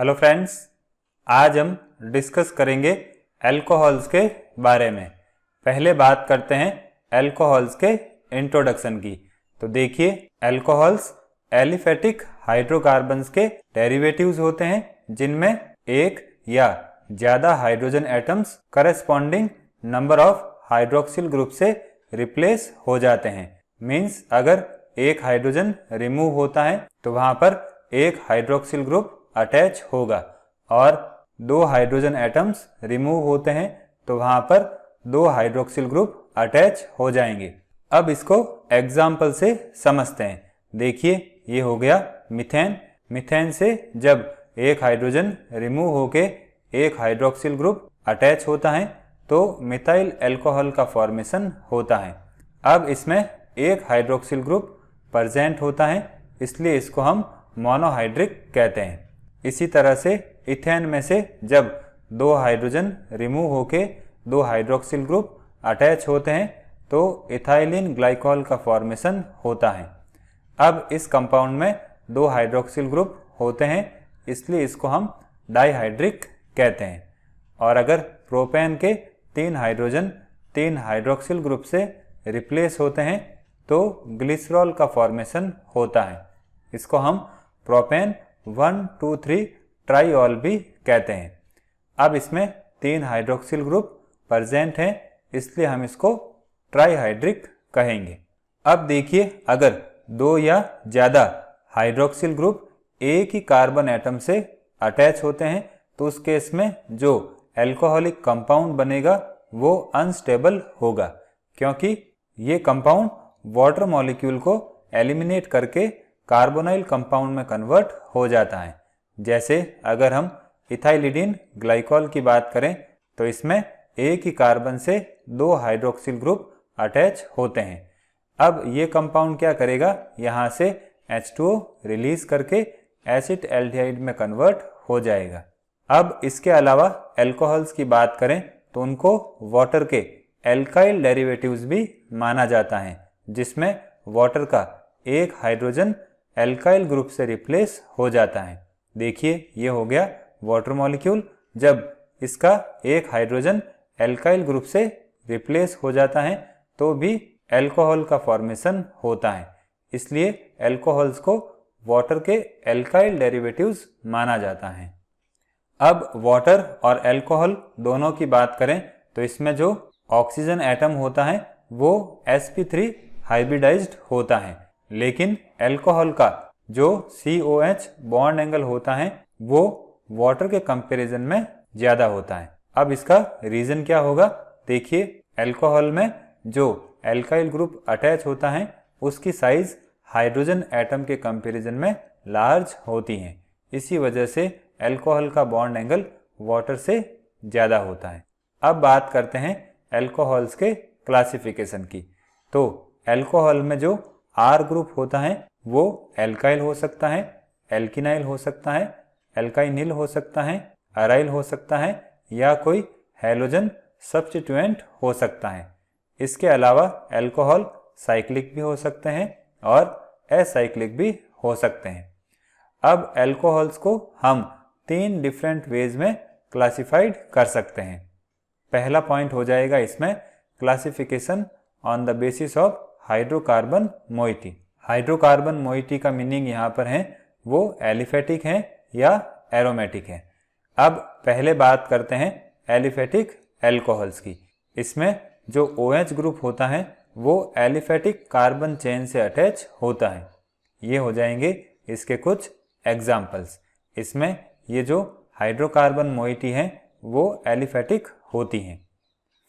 Hello friends, आज हम discuss करेंगे अल्कोहल्स के बारे में। पहले बात करते हैं अल्कोहल्स के इंट्रोडक्शन की। तो देखिए, अल्कोहल्स एलिफेटिक हाइड्रोकार्बन्स के डेरिवेटिव्स होते हैं जिनमें एक या ज़्यादा hydrogen atoms corresponding number of hydroxyl group से रिप्लेस हो जाते हैं। मीन्स अगर एक हाइड्रोजन रिमूव होता है तो वहाँ पर एक हाइड्रोक्सिल ग्रुप अटैच होगा, और दो हाइड्रोजन एटम्स रिमूव होते हैं तो वहां पर दो हाइड्रोक्सिल ग्रुप अटैच हो जाएंगे। अब इसको एग्जाम्पल से समझते हैं। देखिए, ये हो गया मीथेन। मीथेन से जब एक हाइड्रोजन रिमूव होके एक हाइड्रोक्सिल ग्रुप अटैच होता है तो मिथाइल अल्कोहल का फॉर्मेशन होता है। अब इसमें एक हाइड्रोक्सिल ग्रुप प्रेजेंट होता है, इसलिए इसको हम मोनोहाइड्रिक कहते हैं। इसी तरह से इथेन में से जब दो हाइड्रोजन रिमूव होके दो हाइड्रोक्सिल ग्रुप अटैच होते हैं तो इथाइलिन ग्लाइकॉल का फॉर्मेशन होता है। अब इस कंपाउंड में दो हाइड्रोक्सिल ग्रुप होते हैं, इसलिए इसको हम डाइहाइड्रिक कहते हैं। और अगर प्रोपेन के तीन हाइड्रोजन तीन हाइड्रोक्सिल ग्रुप से रिप्लेस होते हैं तो ग्लिसरॉल का फॉर्मेशन होता है। इसको हम प्रोपेन 1,2,3 ट्राईऑल भी कहते हैं। अब इसमें तीन हाइड्रोक्सिल ग्रुप प्रेजेंट हैं, इसलिए हम इसको ट्राईहाइड्रिक कहेंगे। अब देखिए, अगर दो या ज़्यादा हाइड्रोक्सिल ग्रुप एक ही कार्बन एटम से अटैच होते हैं तो उस केस में जो अल्कोहलिक कंपाउंड बनेगा वो अनस्टेबल होगा, क्योंकि ये कंपाउंड वाटर मॉलिक्यूल को एलिमिनेट करके कार्बोनाइल कंपाउंड में कन्वर्ट हो जाता है। जैसे अगर हम इथाइलिडीन ग्लाइकॉल की बात करें तो इसमें एक ही कार्बन से दो हाइड्रोक्सिल ग्रुप अटैच होते हैं। अब ये कंपाउंड क्या करेगा, यहाँ से H2O रिलीज करके एसिड एल्डिहाइड में कन्वर्ट हो जाएगा। अब इसके अलावा अल्कोहल्स की बात करें तो उनको वाटर के एल्काइल डेरिवेटिव्स भी माना जाता है, जिसमें वाटर का एक हाइड्रोजन एल्काइल ग्रुप से रिप्लेस हो जाता है। देखिए, ये हो गया वाटर मॉलिक्यूल। जब इसका एक हाइड्रोजन एल्काइल ग्रुप से रिप्लेस हो जाता है तो भी अल्कोहल का फॉर्मेशन होता है, इसलिए अल्कोहल्स को वाटर के एल्काइल डेरिवेटिव्स माना जाता है। अब वाटर और अल्कोहल दोनों की बात करें तो इसमें जो ऑक्सीजन एटम होता है वो sp3 हाइब्रिडाइज्ड होता है, लेकिन अल्कोहल का जो COH बॉन्ड एंगल होता है वो वाटर के कंपैरिजन में ज़्यादा होता है। अब इसका रीज़न क्या होगा, देखिए, अल्कोहल में जो एल्काइल ग्रुप अटैच होता है उसकी साइज हाइड्रोजन एटम के कंपैरिजन में लार्ज होती है। इसी वजह से अल्कोहल का बॉन्ड एंगल वाटर से ज़्यादा होता है। अब बात करते हैं अल्कोहल्स के क्लासिफिकेशन की। तो अल्कोहल में जो R ग्रुप होता है वो एल्काइल हो सकता है, एल्किनाइल हो सकता है, एल्काइनिल हो सकता है, अराइल हो सकता है, या कोई हैलोजन सब्स्टिट्यूएंट हो सकता है। इसके अलावा अल्कोहल साइक्लिक भी हो सकते हैं और एसाइक्लिक भी हो सकते हैं। अब अल्कोहल्स को हम तीन डिफरेंट वेज में क्लासिफाइड कर सकते हैं। पहला पॉइंट हो जाएगा इसमें classification on the basis of hydrocarbon moiety. Hydrocarbon moiety का मीनिंग यहाँ पर है वो एलिफेटिक है या एरोमेटिक है। अब पहले बात करते हैं एलिफेटिक अल्कोहल्स की। इसमें जो OH ग्रुप होता है वो एलिफेटिक कार्बन चेन से अटैच होता है। ये हो जाएंगे इसके कुछ एग्जाम्पल्स। इसमें ये जो हाइड्रोकार्बन मोइटी है वो एलिफेटिक होती हैं।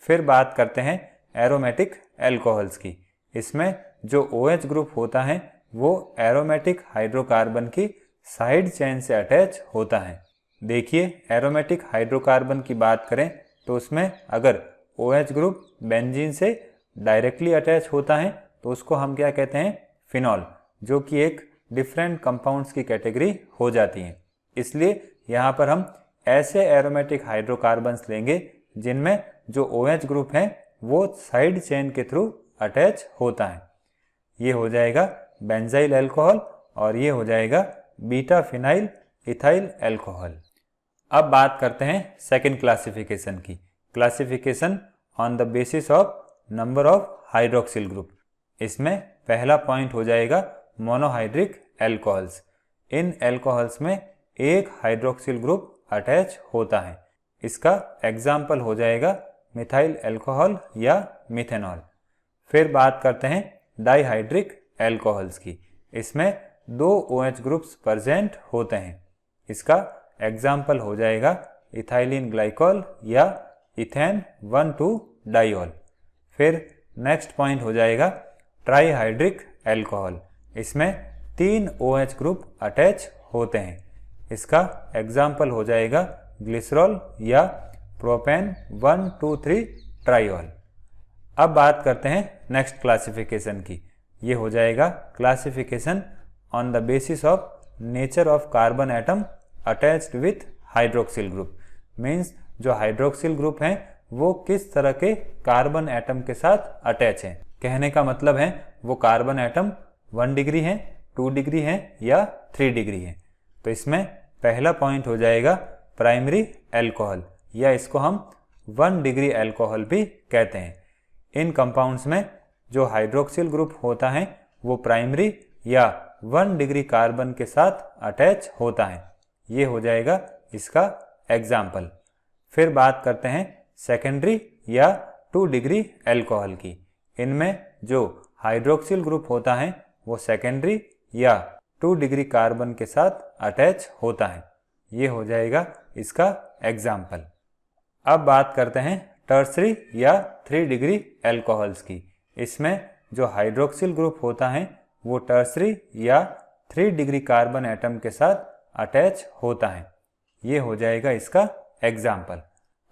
फिर बात करते हैं एरोमेटिक अल्कोहल्स की। इसमें जो OH ग्रुप होता है वो एरोमेटिक हाइड्रोकार्बन की साइड चेन से अटैच होता है। देखिए, एरोमेटिक हाइड्रोकार्बन की बात करें तो उसमें अगर OH ग्रुप बेंजीन से डायरेक्टली अटैच होता है तो उसको हम क्या कहते हैं, फिनॉल, जो कि एक डिफरेंट कंपाउंड्स की कैटेगरी हो जाती है। इसलिए यहाँ पर हम ऐसे एरोमेटिक हाइड्रोकार्बन्स लेंगे जिनमें जो OH ग्रुप है वो साइड चेन के थ्रू अटैच होता है। ये हो जाएगा बेंजाइल अल्कोहल और ये हो जाएगा बीटा फिनाइल इथाइल अल्कोहल। अब बात करते हैं सेकंड क्लासिफिकेशन की, classification on the basis of number of hydroxyl group. इसमें पहला पॉइंट हो जाएगा मोनोहाइड्रिक अल्कोहल्स। इन अल्कोहल्स में एक हाइड्रोक्सिल ग्रुप अटैच होता है। इसका एग्जाम्पल हो जाएगा मिथाइल अल्कोहल या मिथेनॉल। फिर बात करते हैं डाइहाइड्रिक अल्कोहल्स की। इसमें 2 OH ग्रुप्स प्रेजेंट होते हैं। इसका एग्जाम्पल हो जाएगा इथाइलिन ग्लाइकॉल या इथेन 1,2 डाइऑल। फिर नेक्स्ट पॉइंट हो जाएगा ट्राइहाइड्रिक अल्कोहल। इसमें 3 OH ग्रुप अटैच होते हैं। इसका एग्जाम्पल हो जाएगा ग्लिसरॉल या प्रोपेन 1,2,3 ट्राइऑल। अब बात करते हैं नेक्स्ट क्लासिफिकेशन की। ये हो जाएगा classification on the basis of nature of carbon atom attached with hydroxyl group. Means जो हाइड्रोक्सिल ग्रुप हैं वो किस तरह के कार्बन एटम के साथ अटैच हैं। कहने का मतलब है वो कार्बन एटम 1 डिग्री है, 2 डिग्री है या 3 डिग्री है। तो इसमें पहला पॉइंट हो जाएगा प्राइमरी अल्कोहल या इसको हम 1 डिग्री अल्कोहल भी कहते हैं। इन कंपाउंड्स में जो हाइड्रोक्सिल ग्रुप होता है वो प्राइमरी या 1 डिग्री कार्बन के साथ अटैच होता है। ये हो जाएगा इसका एग्जाम्पल। फिर बात करते हैं सेकेंडरी या 2 डिग्री अल्कोहल की। इनमें जो हाइड्रोक्सिल ग्रुप होता है वो सेकेंडरी या 2 डिग्री कार्बन के साथ अटैच होता है। ये हो जाएगा इसका एग्जाम्पल। अब बात करते हैं टर्सरी या 3 डिग्री अल्कोहल्स की। इसमें जो हाइड्रोक्सिल ग्रुप होता है वो टर्सरी या 3 डिग्री कार्बन एटम के साथ अटैच होता है। ये हो जाएगा इसका एग्जाम्पल।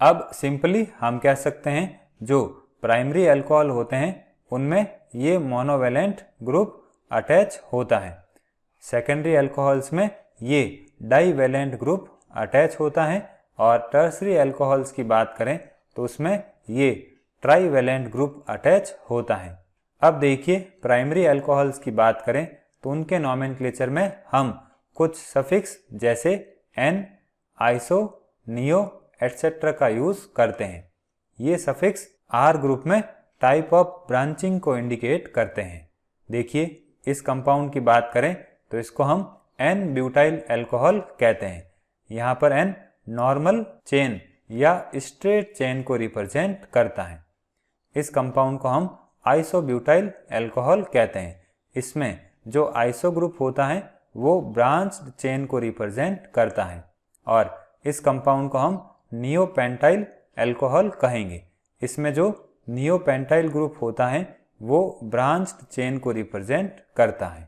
अब सिंपली हम कह सकते हैं जो प्राइमरी अल्कोहल होते हैं उनमें ये मोनोवेलेंट ग्रुप अटैच होता है। सेकेंडरी अल्कोहल्स में ये डाइवेलेंट ग्रुप अटैच होता है और टर्सरी अल्कोहल्स की बात करें तो उसमें ये ट्राइवेलेंट ग्रुप अटैच होता है। अब देखिए प्राइमरी अल्कोहल्स की बात करें तो उनके नॉमेनक्लेचर में हम कुछ सफिक्स जैसे एन, आइसो, नियो एटसेट्रा का यूज करते हैं। ये सफिक्स आर ग्रुप में टाइप ऑफ ब्रांचिंग को इंडिकेट करते हैं। देखिए इस कंपाउंड की बात करें तो इसको हम एन ब्यूटाइल अल्कोहल कहते हैं। यहाँ पर एन नॉर्मल चेन या स्ट्रेट चेन को रिप्रेजेंट करता है। इस कंपाउंड को हम आइसोब्यूटाइल अल्कोहल कहते हैं। इसमें जो आइसो ग्रुप होता है वो ब्रांच्ड चेन को रिप्रेजेंट करता है और इस कंपाउंड को हम नियोपेंटाइल अल्कोहल कहेंगे। इसमें जो नियोपेंटाइल ग्रुप होता है वो ब्रांच्ड चेन को रिप्रेजेंट करता है।